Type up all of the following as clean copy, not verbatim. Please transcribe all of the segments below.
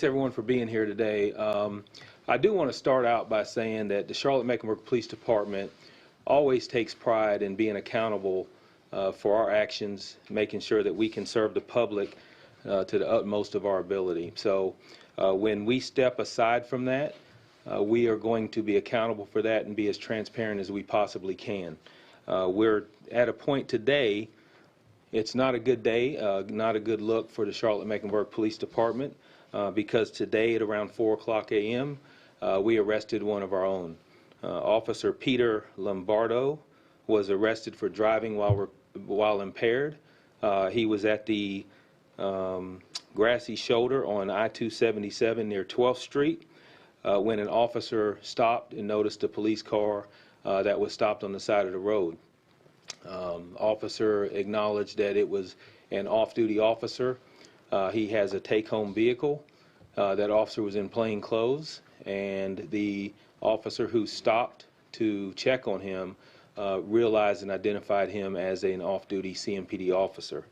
Everyone for being here today. I do want to start out by saying that the Charlotte-Mecklenburg Police Department always takes pride in being accountable for our actions, making sure that we can serve the public to the utmost of our ability. So when we step aside from that, we are going to be accountable for that and be as transparent as we possibly can. We're at a point today, it's not a good day, not a good look for the Charlotte-Mecklenburg Police Department. Because today at around 4:00 a.m. We arrested one of our own. Officer Peter Lombardo was arrested for driving while impaired. He was at the grassy shoulder on I-277 near 12th Street when an officer stopped and noticed a police car that was stopped on the side of the road. Officer acknowledged that it was an off-duty officer. He has a take-home vehicle. That officer was in plain clothes, and the officer who stopped to check on him realized and identified him as an off-duty CMPD officer.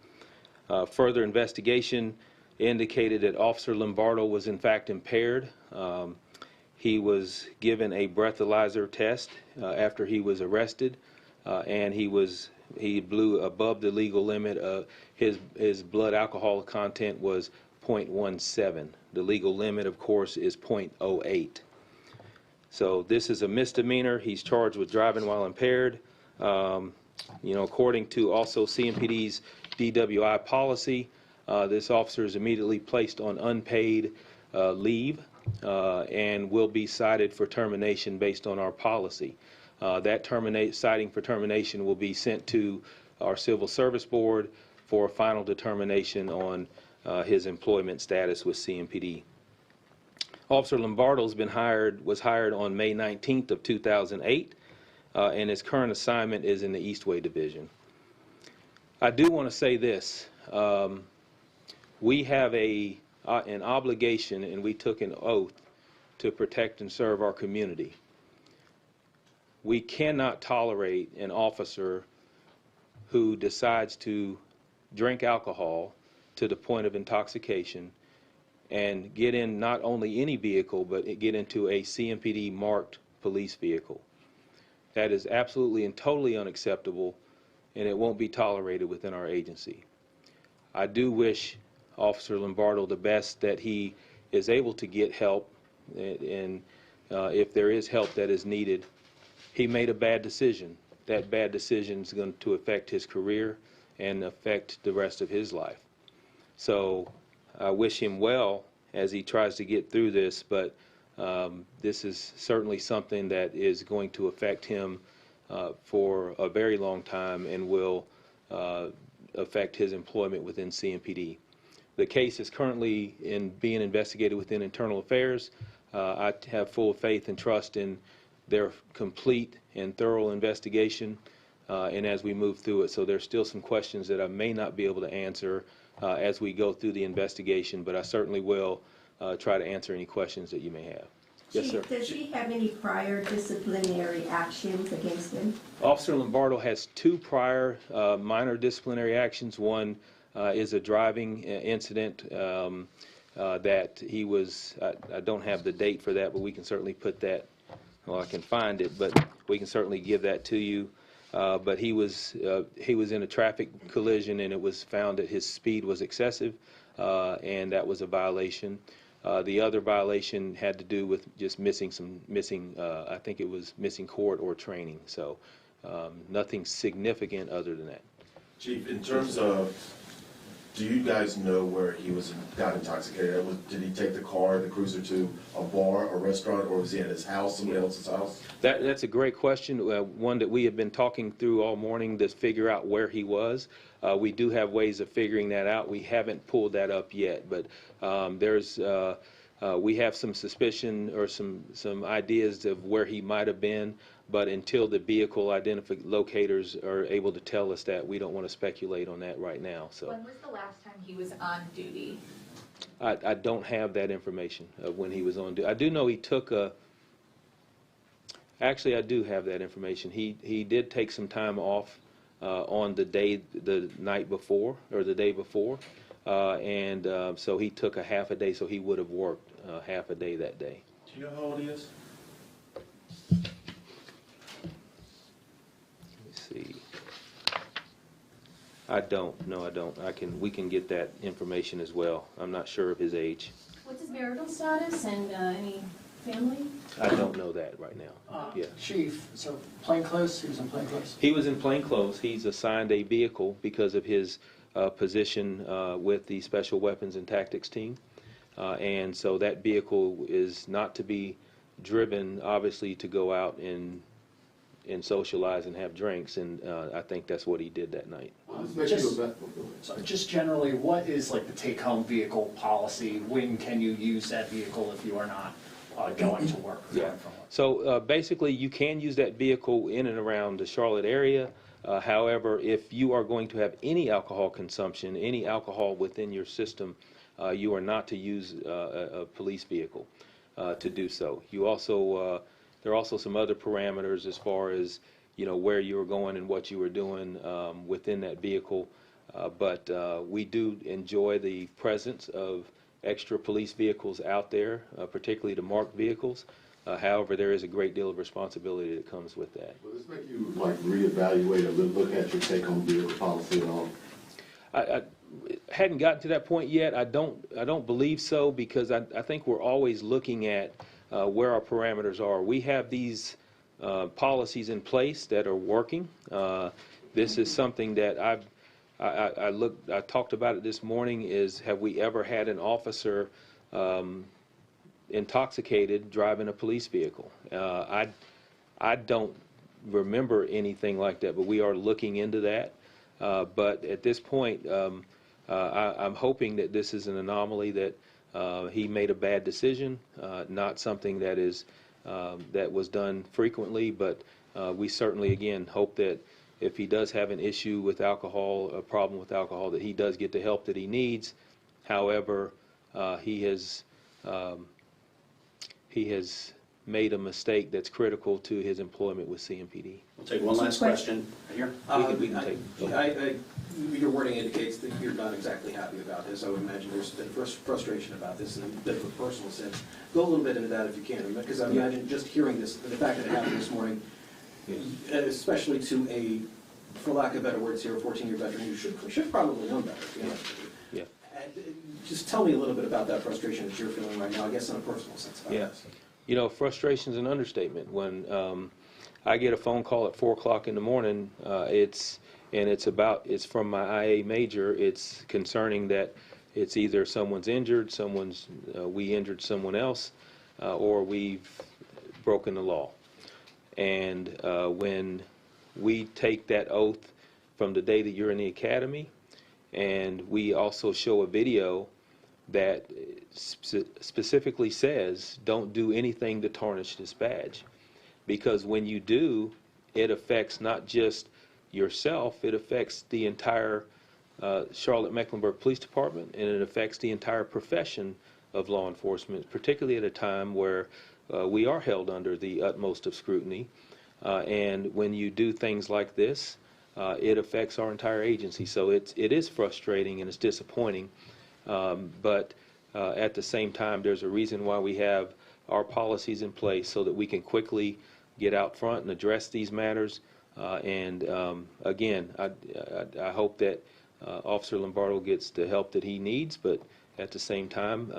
Further investigation indicated that Officer Lombardo was in fact impaired. He was given a breathalyzer test after he was arrested, and he blew above the legal limit. His blood alcohol content was 0.17. The legal limit, of course, is 0.08. So this is a misdemeanor. He's charged with driving while impaired. According to also CMPD's DWI policy, this officer is immediately placed on unpaid leave and will be cited for termination based on our policy. That citing for termination will be sent to our Civil Service Board for a final determination on his employment status with CMPD. Officer Lombardo was hired on May 19th of 2008, and his current assignment is in the Eastway Division. I do want to say this. We have an obligation, and we took an oath to protect and serve our community. We cannot tolerate an officer who decides to drink alcohol to the point of intoxication and get in not only any vehicle, but get into a CMPD marked police vehicle. That is absolutely and totally unacceptable, and it won't be tolerated within our agency. I do wish Officer Lombardo the best, that he is able to get help, and if there is help that is needed. He made a bad decision. That bad decision is going to affect his career and affect the rest of his life. So I wish him well as he tries to get through this, but this is certainly something that is going to affect him for a very long time and will affect his employment within CMPD. The case is currently being investigated within Internal Affairs. I have full faith and trust in their complete and thorough investigation, and as we move through it. So there's still some questions that I may not be able to answer as we go through the investigation, but I certainly will try to answer any questions that you may have. Yes, sir. Does he have any prior disciplinary actions against him? Officer Lombardo has two prior minor disciplinary actions. One is a driving incident that he was, I don't have the date for that, but we can certainly put that. Well, I can find it, but we can certainly give that to you. But he was in a traffic collision, and it was found that his speed was excessive, and that was a violation. The other violation had to do with just missing I think it was missing court or training. So nothing significant other than that. Chief, in terms of, do you guys know where he got intoxicated? Did he take the car, the cruiser, to a bar, a restaurant, or was he at his house, somebody else's house? That's a great question, one that we have been talking through all morning to figure out where he was. We do have ways of figuring that out. We haven't pulled that up yet, but we have some suspicion or some ideas of where he might have been, but until the vehicle locators are able to tell us that, we don't want to speculate on that right now. So. When was the last time he was on duty? I don't have that information of when he was on duty. I do know he took actually I do have that information. He did take some time off on the night before, or the day before. So he took a half a day, so he would have worked half a day that day. Do you know how old he is? Let me see. I don't. No, I don't. We can get that information as well. I'm not sure of his age. What's his marital status and any family? I don't know that right now. Yeah. Chief, so plainclothes, he was in plainclothes? He was in plainclothes. He's assigned a vehicle because of his position with the Special Weapons and Tactics team. And so that vehicle is not to be driven, obviously, to go out and socialize and have drinks. And I think that's what he did that night. Just generally, what is like the take-home vehicle policy? When can you use that vehicle if you are not going to work? Yeah. So basically, you can use that vehicle in and around the Charlotte area. However, if you are going to have any alcohol consumption, any alcohol within your system, you are not to use a police vehicle to do so. You also, there are also some other parameters as far as, you know, where you were going and what you were doing within that vehicle. But we do enjoy the presence of extra police vehicles out there, particularly the marked vehicles. However, there is a great deal of responsibility that comes with that. Will this make you like reevaluate or look at your take-home vehicle policy at all? I hadn't gotten to that point yet. I don't believe so, because I think we're always looking at where our parameters are. We have these policies in place that are working. This is something that I talked about it this morning, is have we ever had an officer intoxicated driving a police vehicle? I don't remember anything like that, but we are looking into that. But at this point, I'm hoping that this is an anomaly, that he made a bad decision, not something that was done frequently. But we certainly, again, hope that if he does have an issue with alcohol, a problem with alcohol, that he does get the help that he needs. However, he has made a mistake that's critical to his employment with CMPD. We'll take one last question. Right here. We can take. Your wording indicates that you're not exactly happy about this. I would imagine there's been frustration about this in a bit of a personal sense. Go a little bit into that if you can, because I imagine just hearing this, the fact that it happened this morning, especially to a, for lack of better words here, a 14-year veteran who should probably know better. You know? Yeah. Just tell me a little bit about that frustration that you're feeling right now, I guess in a personal sense about this. You know, frustration is an understatement. When I get a phone call at 4 o'clock in the morning, it's from my IA major. It's concerning that it's either someone's injured, we injured someone else, or we've broken the law. And when we take that oath from the day that you're in the academy, and we also show a video that specifically says, don't do anything to tarnish this badge. Because when you do, it affects not just yourself, it affects the entire Charlotte-Mecklenburg Police Department, and it affects the entire profession of law enforcement, particularly at a time where we are held under the utmost of scrutiny. And when you do things like this, it affects our entire agency. So it is frustrating and it's disappointing. But at the same time, there's a reason why we have our policies in place, so that we can quickly get out front and address these matters. Again, I hope that Officer Lombardo gets the help that he needs, but at the same time,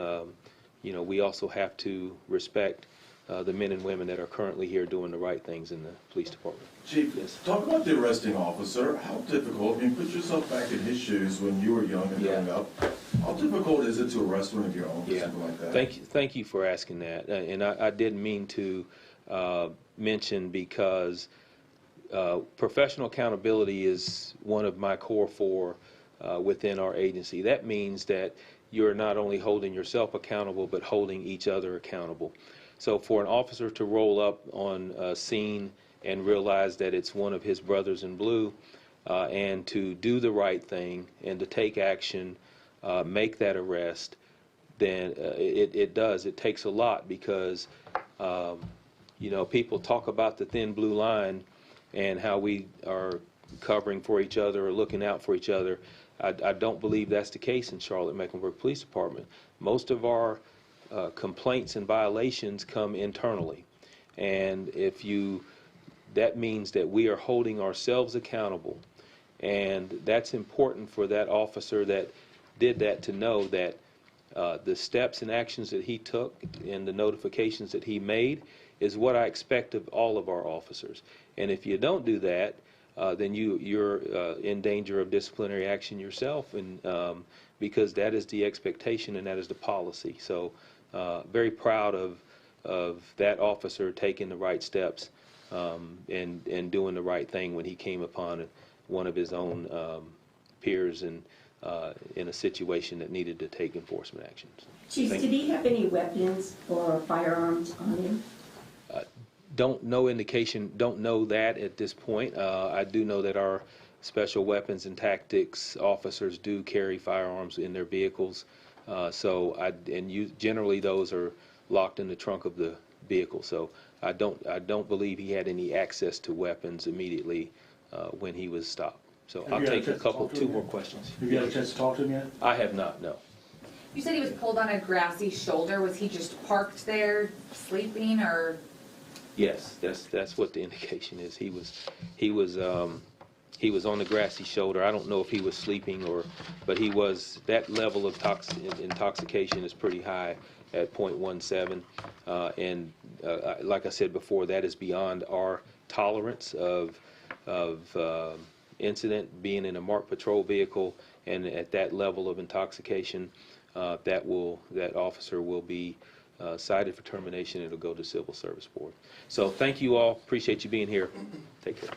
you know, we also have to respect the men and women that are currently here doing the right things in the police department. Chief, Yes. talk about the arresting officer. How difficult, I mean, put yourself back in his shoes when you were young and growing up. How difficult is it to arrest one of your own for something like that? Thank you for asking that. And I didn't mean to mention, because professional accountability is one of my core four within our agency. That means that you're not only holding yourself accountable, but holding each other accountable. So for an officer to roll up on a scene and realize that it's one of his brothers in blue, and to do the right thing and to take action, make that arrest, then it takes a lot, because you know, people talk about the thin blue line and how we are covering for each other or looking out for each other. I don't believe that's the case in Charlotte-Mecklenburg Police Department. Most of our complaints and violations come internally. And that means that we are holding ourselves accountable. And that's important for that officer that did that to know that the steps and actions that he took and the notifications that he made is what I expect of all of our officers. And if you don't do that, then you're in danger of disciplinary action yourself, and because that is the expectation and that is the policy. So very proud of that officer taking the right steps and doing the right thing when he came upon one of his own peers and in a situation that needed to take enforcement actions. Chief, did he have any weapons or firearms on him? Don't know that at this point. I do know that our special weapons and tactics officers do carry firearms in their vehicles. Generally those are locked in the trunk of the vehicle. So I don't believe he had any access to weapons immediately when he was stopped. So I'll take two more questions. Have you had a chance to talk to him yet? I have not, no. You said he was pulled on a grassy shoulder. Was he just parked there sleeping, or? Yes, that's what the indication is. He was on the grassy shoulder. I don't know if he was sleeping but he was. That level of intoxication is pretty high at 0.17, and like I said before, that is beyond our tolerance of incident. Being in a marked patrol vehicle and at that level of intoxication, that officer will be cited for termination. It'll go to Civil Service Board. So thank you all. Appreciate you being here. Take care.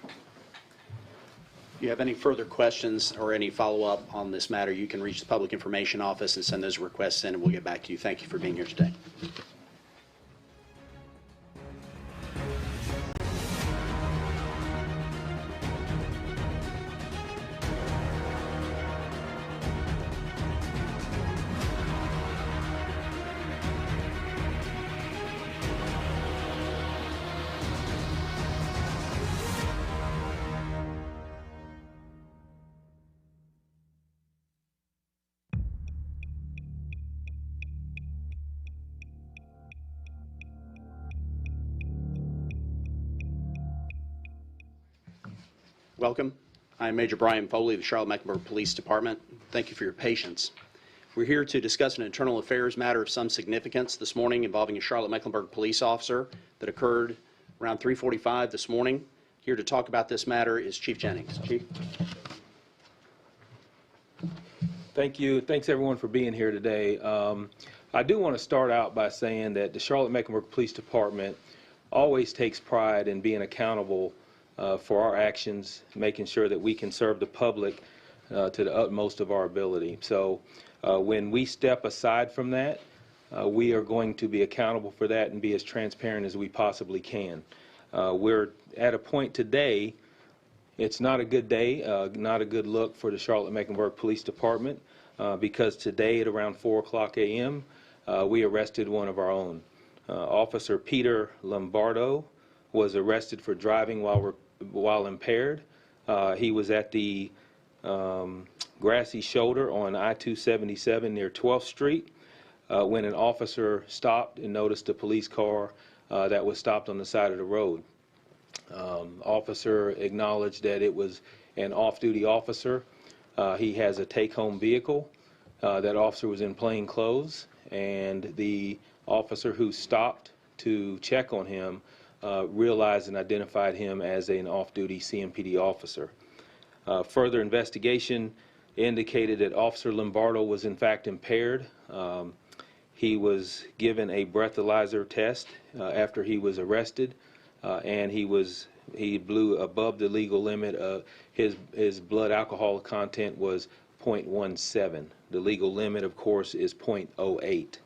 If you have any further questions or any follow-up on this matter, you can reach the Public Information Office and send those requests in, and we'll get back to you. Thank you for being here today. Welcome. I'm Major Brian Foley of the Charlotte-Mecklenburg Police Department. Thank you for your patience. We're here to discuss an internal affairs matter of some significance this morning involving a Charlotte-Mecklenburg police officer that occurred around 3:45 this morning. Here to talk about this matter is Chief Jennings. Chief. Thank you. Thanks everyone for being here today. I do want to start out by saying that the Charlotte-Mecklenburg Police Department always takes pride in being accountable for our actions, making sure that we can serve the public to the utmost of our ability. So when we step aside from that, we are going to be accountable for that and be as transparent as we possibly can. We're at a point today, it's not a good day, not a good look for the Charlotte-Mecklenburg Police Department because today at around 4:00 a.m. We arrested one of our own. Officer Peter Lombardo was arrested for driving while impaired. He was at the grassy shoulder on I-277 near 12th Street when an officer stopped and noticed a police car that was stopped on the side of the road. Officer acknowledged that it was an off-duty officer. He has a take-home vehicle. That officer was in plain clothes, and the officer who stopped to check on him realized and identified him as an off-duty CMPD officer. Further investigation indicated that Officer Lombardo was in fact impaired. He was given a breathalyzer test after he was arrested, and he blew above the legal limit. His blood alcohol content was 0.17. The legal limit, of course, is 0.08.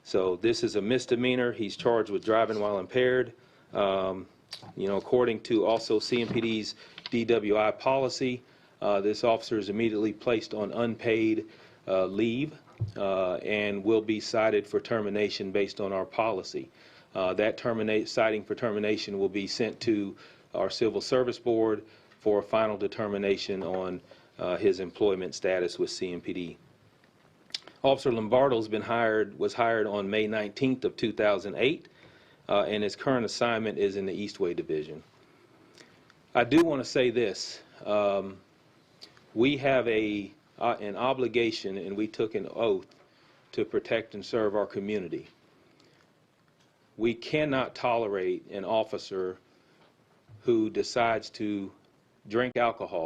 So this is a misdemeanor. He's charged with driving while impaired. According to also CMPD's DWI policy, this officer is immediately placed on unpaid leave and will be cited for termination based on our policy. That citing for termination will be sent to our Civil Service Board for a final determination on his employment status with CMPD. Officer Lombardo's was hired on May 19th of 2008, and his current assignment is in the Eastway Division. I do want to say this. We have an obligation, and we took an oath to protect and serve our community. We cannot tolerate an officer who decides to drink alcohol